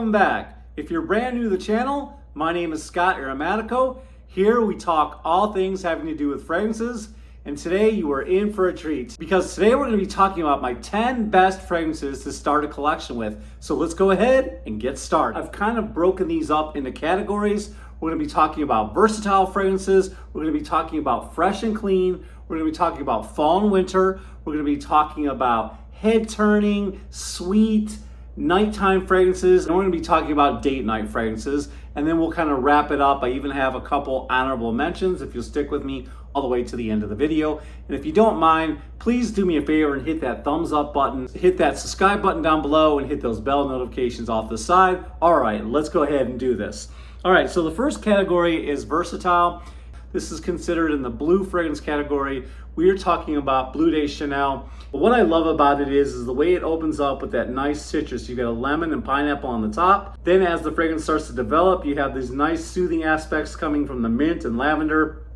Welcome back. If you're brand new to the channel, my name is Scott Aromatico. Here we talk all things having to do with fragrances, and today you are in for a treat because today we're going to be talking about my 10 best fragrances to start a collection with. So let's go ahead and get started. I've kind of broken these up into categories. We're going to be talking about versatile fragrances. We're going to be talking about fresh and clean. We're going to be talking about fall and winter. We're going to be talking about head turning, sweet, nighttime fragrances, and we're going to be talking about date night fragrances, and then we'll kind of wrap it up. I even have a couple honorable mentions if you'll stick with me all the way to the end of the video. And if you don't mind, please do me a favor and hit that thumbs up button, hit that subscribe button down below, and hit those bell notifications off the side. All right, let's go ahead and do this. All right, so the first category is versatile. This is considered in the blue fragrance category. We are talking about Bleu de Chanel. But what I love about it is the way it opens up with that nice citrus. You got a lemon and pineapple on the top. Then as the fragrance starts to develop, you have these nice soothing aspects coming from the mint and lavender.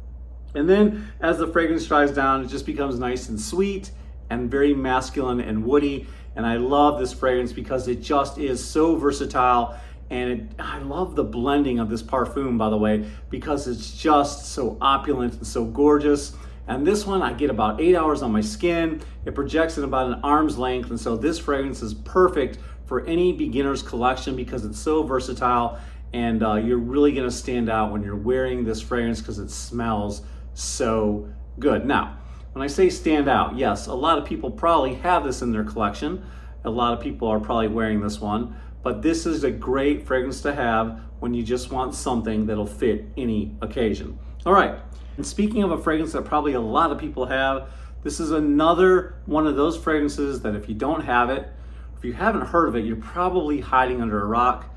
And then as the fragrance dries down, it just becomes nice and sweet and very masculine and woody. And I love this fragrance because it just is so versatile. And I love the blending of this Perfume, by the way, because it's just so opulent and so gorgeous. And this one, I get about 8 hours on my skin. It projects in about an arm's length. And so this fragrance is perfect for any beginner's collection because it's so versatile. And you're really gonna stand out when you're wearing this fragrance because it smells so good. Now, when I say stand out, yes, a lot of people probably have this in their collection. A lot of people are probably wearing this one. But this is a great fragrance to have when you just want something that'll fit any occasion. All right, and speaking of a fragrance that probably a lot of people have, this is another one of those fragrances that if you don't have it, if you haven't heard of it, you're probably hiding under a rock.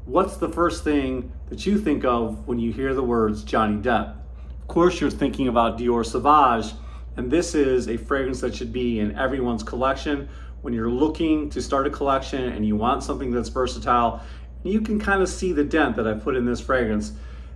What's the first thing that you think of when you hear the words Johnny Depp? Of course, you're thinking about Dior Sauvage, and this is a fragrance that should be in everyone's collection. When you're looking to start a collection and you want something that's versatile, you can kind of see the dent that I put in this fragrance.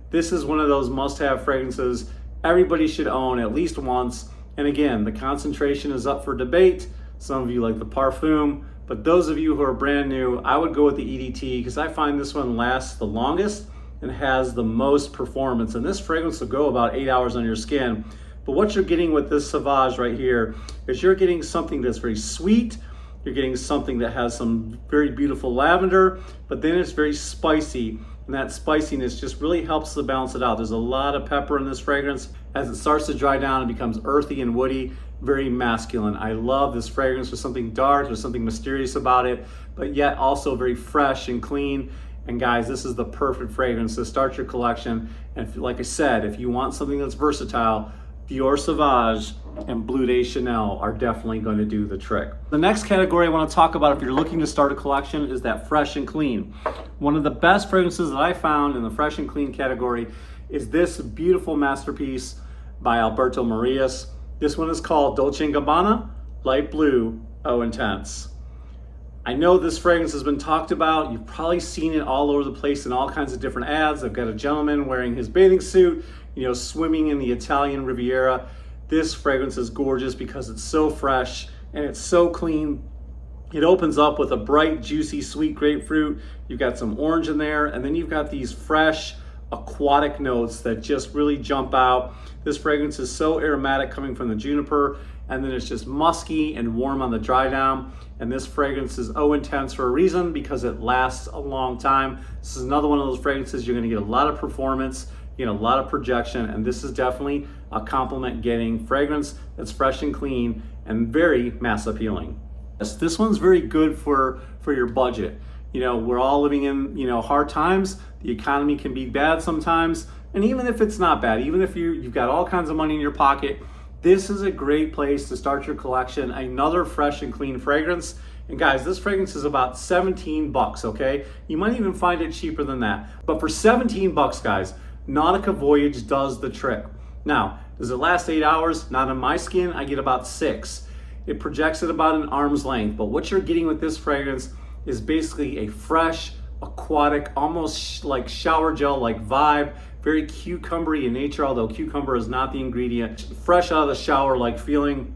This is one of those must-have fragrances everybody should own at least once. And again, the concentration is up for debate. Some of you like the Perfume, but those of you who are brand new, I would go with the EDT because I find this one lasts the longest and has the most performance. And this fragrance will go about 8 hours on your skin. But what you're getting with this Sauvage right here is you're getting something that's very sweet. You're getting something that has some very beautiful lavender, but then it's very spicy. And that spiciness just really helps to balance it out. There's a lot of pepper in this fragrance. As it starts to dry down, it becomes earthy and woody, very masculine. I love this fragrance. There's something dark, there's something mysterious about it, but yet also very fresh and clean. And guys, this is the perfect fragrance to start your collection. And like I said, if you want something that's versatile, Dior Sauvage and Bleu de Chanel are definitely going to do the trick. The next category I want to talk about if you're looking to start a collection is that fresh and clean. One of the best fragrances that I found in the fresh and clean category is this beautiful masterpiece by Alberto Morillas. This one is called Dolce&Gabbana Light Blue Eau Intense. I know this fragrance has been talked about. You've probably seen it all over the place in all kinds of different ads. I've got a gentleman wearing his bathing suit, swimming in the Italian Riviera. This fragrance is gorgeous because it's so fresh and it's so clean. It opens up with a bright, juicy, sweet grapefruit. You've got some orange in there, and then you've got these fresh, aquatic notes that just really jump out. This fragrance is so aromatic coming from the juniper, and then it's just musky and warm on the dry down. And this fragrance is Eau Intense for a reason because it lasts a long time. This is another one of those fragrances you're gonna get a lot of performance, a lot of projection, and this is definitely a compliment getting fragrance that's fresh and clean and very mass appealing. This one's very good for your budget. We're all living in hard times. The economy can be bad sometimes, and even if it's not bad, even if you've got all kinds of money in your pocket, this is a great place to start your collection. Another fresh and clean fragrance. And guys, this fragrance is about 17 bucks, okay? You might even find it cheaper than that. But for 17 bucks, guys, Nautica Voyage does the trick. Now, does it last 8 hours? Not on my skin, I get about 6. It projects at about an arm's length, but what you're getting with this fragrance is basically a fresh, aquatic, almost like shower gel-like vibe, very cucumbery in nature, although cucumber is not the ingredient. Fresh out of the shower-like feeling.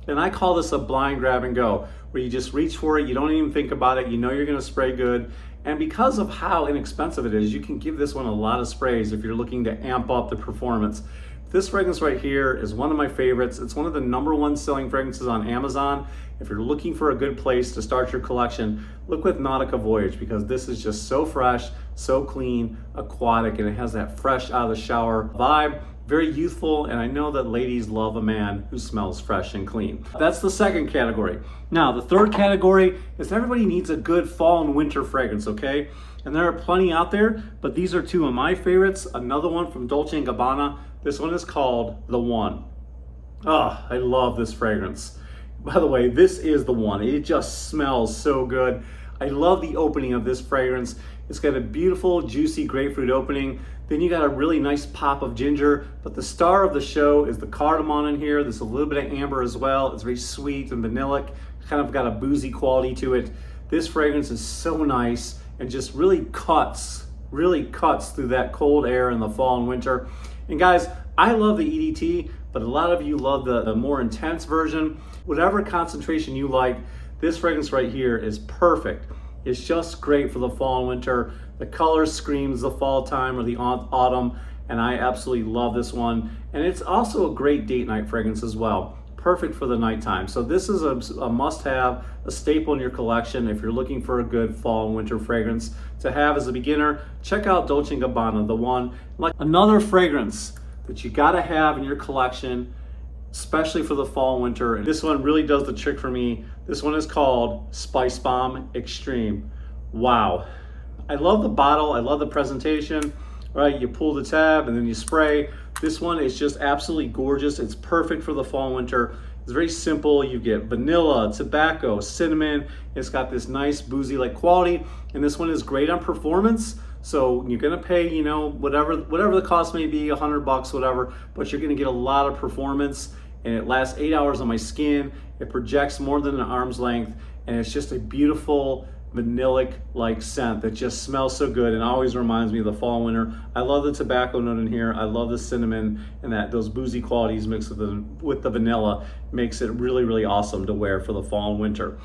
And I call this a blind grab and go, where you just reach for it, you don't even think about it, you know you're gonna spray good, And because of how inexpensive it is, you can give this one a lot of sprays if you're looking to amp up the performance. This fragrance right here is one of my favorites. It's one of the #1 selling fragrances on Amazon. If you're looking for a good place to start your collection, look with Nautica Voyage, because this is just so fresh, so clean, aquatic, and it has that fresh out of the shower vibe. Very youthful, and I know that ladies love a man who smells fresh and clean. That's the second category. Now, the third category is everybody needs a good fall and winter fragrance, okay? And there are plenty out there, but these are two of my favorites. Another one from Dolce&Gabbana. This one is called The One. Oh, I love this fragrance. By the way, this is The One. It just smells so good. I love the opening of this fragrance. It's got a beautiful, juicy grapefruit opening. Then you got a really nice pop of ginger, but the star of the show is the cardamom in here. There's a little bit of amber as well. It's very sweet and vanillic, kind of got a boozy quality to it. This fragrance is so nice and just really cuts through that cold air in the fall and winter. And guys, I love the EDT, but a lot of you love the more intense version. Whatever concentration you like, this fragrance right here is perfect. It's just great for the fall and winter. The color screams the fall time or the autumn, and I absolutely love this one. And it's also a great date night fragrance as well. Perfect for the nighttime. So this is a must-have, a staple in your collection if you're looking for a good fall and winter fragrance to have as a beginner. Check out Dolce & Gabbana, The One. Like another fragrance that you gotta have in your collection, especially for the fall and winter. And this one really does the trick for me. This one is called Spice Bomb Extreme. Wow. I love the bottle, I love the presentation, right? You pull the tab and then you spray. This one is just absolutely gorgeous. It's perfect for the fall and winter. It's very simple. You get vanilla, tobacco, cinnamon. It's got this nice boozy-like quality. And this one is great on performance. So you're gonna pay, you know, whatever the cost may be, $100, whatever, but you're gonna get a lot of performance, and it lasts 8 hours on my skin. It projects more than an arm's length, and it's just a beautiful, vanillic-like scent that just smells so good and always reminds me of the fall and winter. I love the tobacco note in here. I love the cinnamon, and those boozy qualities mixed with the vanilla makes it really, really awesome to wear for the fall and winter.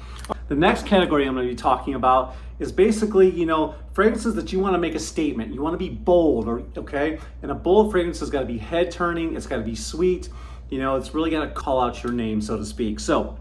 The next category I'm going to be talking about is basically, you know, fragrances that you want to make a statement. You want to be bold, okay? And a bold fragrance has got to be head turning. It's got to be sweet. You know, it's really got to call out your name, so to speak. So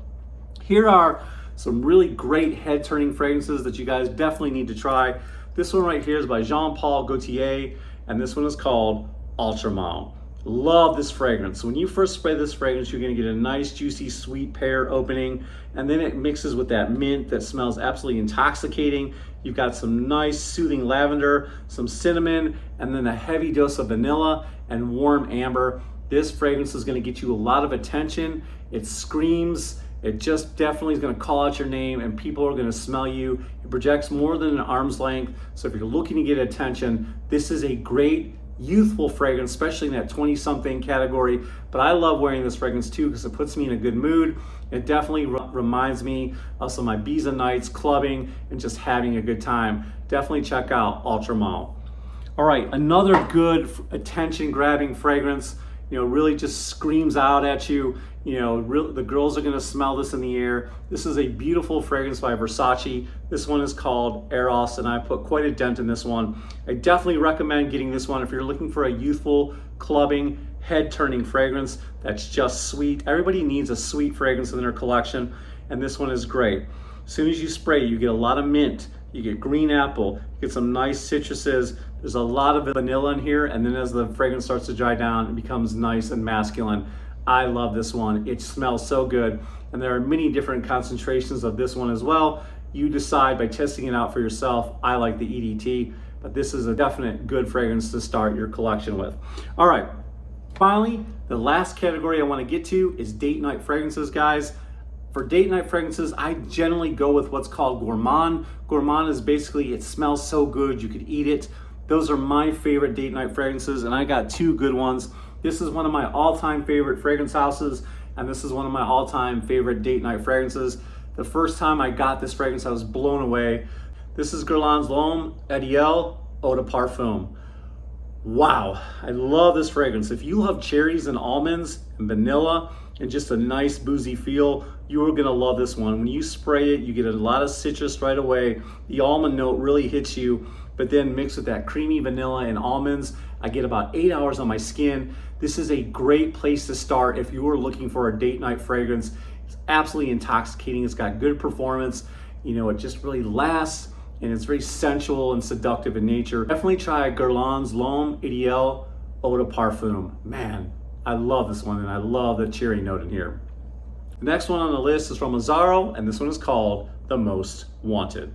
here are some really great head-turning fragrances that you guys definitely need to try. This one right here is by Jean-Paul Gaultier, and this one is called Ultramont. Love this fragrance. When you first spray this fragrance, you're gonna get a nice, juicy, sweet pear opening, and then it mixes with that mint that smells absolutely intoxicating. You've got some nice, soothing lavender, some cinnamon, and then a heavy dose of vanilla and warm amber. This fragrance is gonna get you a lot of attention. It screams. It just definitely is going to call out your name, and people are going to smell you. It projects more than an arm's length. So if you're looking to get attention, this is a great youthful fragrance, especially in that 20-something category. But I love wearing this fragrance too because it puts me in a good mood. It definitely reminds me of some of my Ibiza nights, clubbing, and just having a good time. Definitely check out Ultramont. All right, another good attention-grabbing fragrance. You know, really just screams out at you. You know, the girls are gonna smell this in the air. This is a beautiful fragrance by Versace. This one is called Eros, and I put quite a dent in this one. I definitely recommend getting this one if you're looking for a youthful, clubbing, head-turning fragrance that's just sweet. Everybody needs a sweet fragrance in their collection, and this one is great. As soon as you spray, you get a lot of mint, you get green apple, you get some nice citruses. There's a lot of vanilla in here, and then as the fragrance starts to dry down, it becomes nice and masculine. I love this one. It smells so good, and there are many different concentrations of this one as well. You decide by testing it out for yourself. I like the EDT, but this is a definite good fragrance to start your collection with. All right, finally, the last category I want to get to is date night fragrances, guys. For date night fragrances, I generally go with what's called Gourmand. Gourmand is basically, it smells so good, you could eat it. Those are my favorite date night fragrances, and I got two good ones. This is one of my all-time favorite fragrance houses, and this is one of my all-time favorite date night fragrances. The first time I got this fragrance, I was blown away. This is Guerlain's L'Homme Ideal Eau de Parfum. Wow, I love this fragrance. If you love cherries and almonds and vanilla and just a nice boozy feel, you are gonna love this one. When you spray it, you get a lot of citrus right away. The almond note really hits you, but then mixed with that creamy vanilla and almonds, I get about 8 hours on my skin. This is a great place to start if you are looking for a date night fragrance. It's absolutely intoxicating. It's got good performance. You know, it just really lasts, and it's very sensual and seductive in nature. Definitely try Guerlain's L'Homme Ideal Eau de Parfum. Man, I love this one, and I love the cherry note in here. The next one on the list is from Zaharoff, and this one is called The Most Wanted.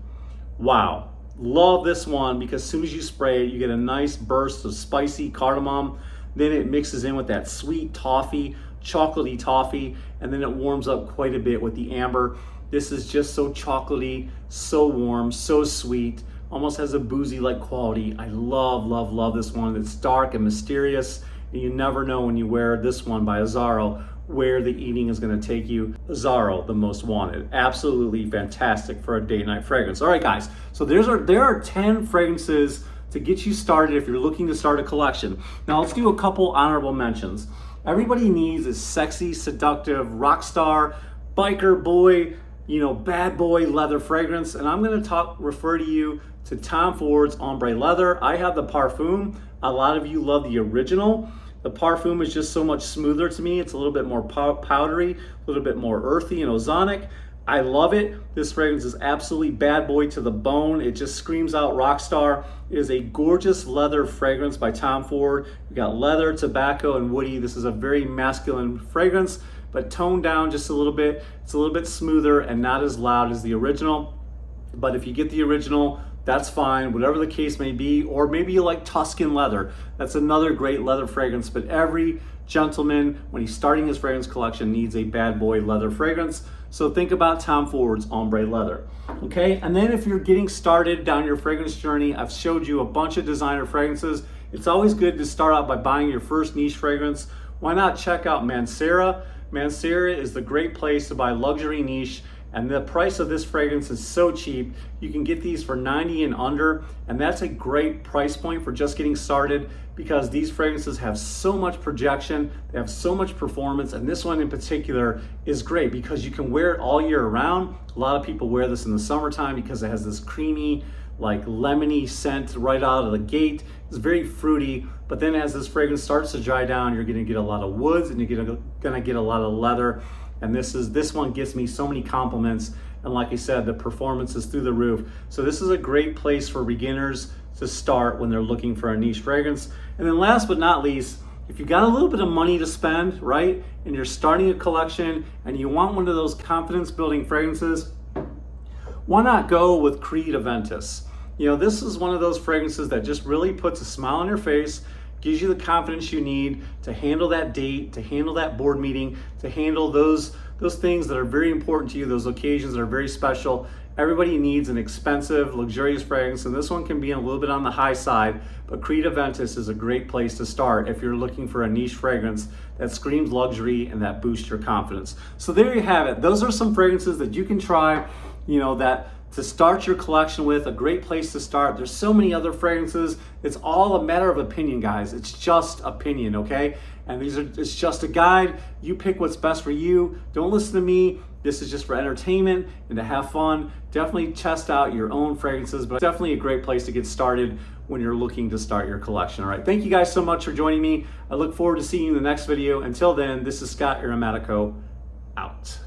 Wow, love this one because as soon as you spray it, you get a nice burst of spicy cardamom. Then it mixes in with that sweet toffee, chocolatey toffee, and then it warms up quite a bit with the amber. This is just so chocolatey, so warm, so sweet, almost has a boozy-like quality. I love, love, love this one. It's dark and mysterious, and you never know when you wear this one by Zaharoff where the evening is gonna take you. Zaharoff, The Most Wanted. Absolutely fantastic for a date night fragrance. All right, guys, so there are 10 fragrances to get you started if you're looking to start a collection. Now let's do a couple honorable mentions. Everybody needs a sexy, seductive, rock star, biker boy, you know, bad boy leather fragrance, and I'm gonna refer to you to Tom Ford's Ombre Leather. I have the Perfume. A lot of you love the original. The Perfume is just so much smoother to me. It's a little bit more powdery, a little bit more earthy and ozonic. I love it. This fragrance is absolutely bad boy to the bone. It just screams out rock star. It is a gorgeous leather fragrance by Tom Ford. You got leather, tobacco, and woody. This is a very masculine fragrance, but toned down just a little bit. It's a little bit smoother and not as loud as the original. But if you get the original, that's fine, whatever the case may be. Or maybe you like Tuscan leather. That's another great leather fragrance, but every gentleman, when he's starting his fragrance collection, needs a bad boy leather fragrance. So think about Tom Ford's Ombre Leather, okay? And then if you're getting started down your fragrance journey, I've showed you a bunch of designer fragrances. It's always good to start out by buying your first niche fragrance. Why not check out Mancera? Mancera is the great place to buy luxury niche, and the price of this fragrance is so cheap. You can get these for $90 and under, and that's a great price point for just getting started because these fragrances have so much projection, they have so much performance, and this one in particular is great because you can wear it all year round. A lot of people wear this in the summertime because it has this creamy, like lemony scent right out of the gate. It's very fruity, but then as this fragrance starts to dry down, you're gonna get a lot of woods and you're gonna get a lot of leather. And this one gets me so many compliments. And like I said, the performance is through the roof. So this is a great place for beginners to start when they're looking for a niche fragrance. And then last but not least, if you got a little bit of money to spend, right? And you're starting a collection and you want one of those confidence building fragrances, why not go with Creed Aventus? You know, this is one of those fragrances that just really puts a smile on your face, gives you the confidence you need to handle that date, to handle that board meeting, to handle those things that are very important to you, those occasions that are very special. Everybody needs an expensive, luxurious fragrance, and this one can be a little bit on the high side, but Creed Aventus is a great place to start if you're looking for a niche fragrance that screams luxury and that boosts your confidence. So there you have it. Those are some fragrances that you can try, you know, that to start your collection with, a great place to start. There's so many other fragrances. It's all a matter of opinion, guys. It's just opinion, okay? And it's just a guide. You pick what's best for you. Don't listen to me. This is just for entertainment and to have fun. Definitely test out your own fragrances, but definitely a great place to get started when you're looking to start your collection. All right, thank you guys so much for joining me. I look forward to seeing you in the next video. Until then, this is Scott Aromatico, out.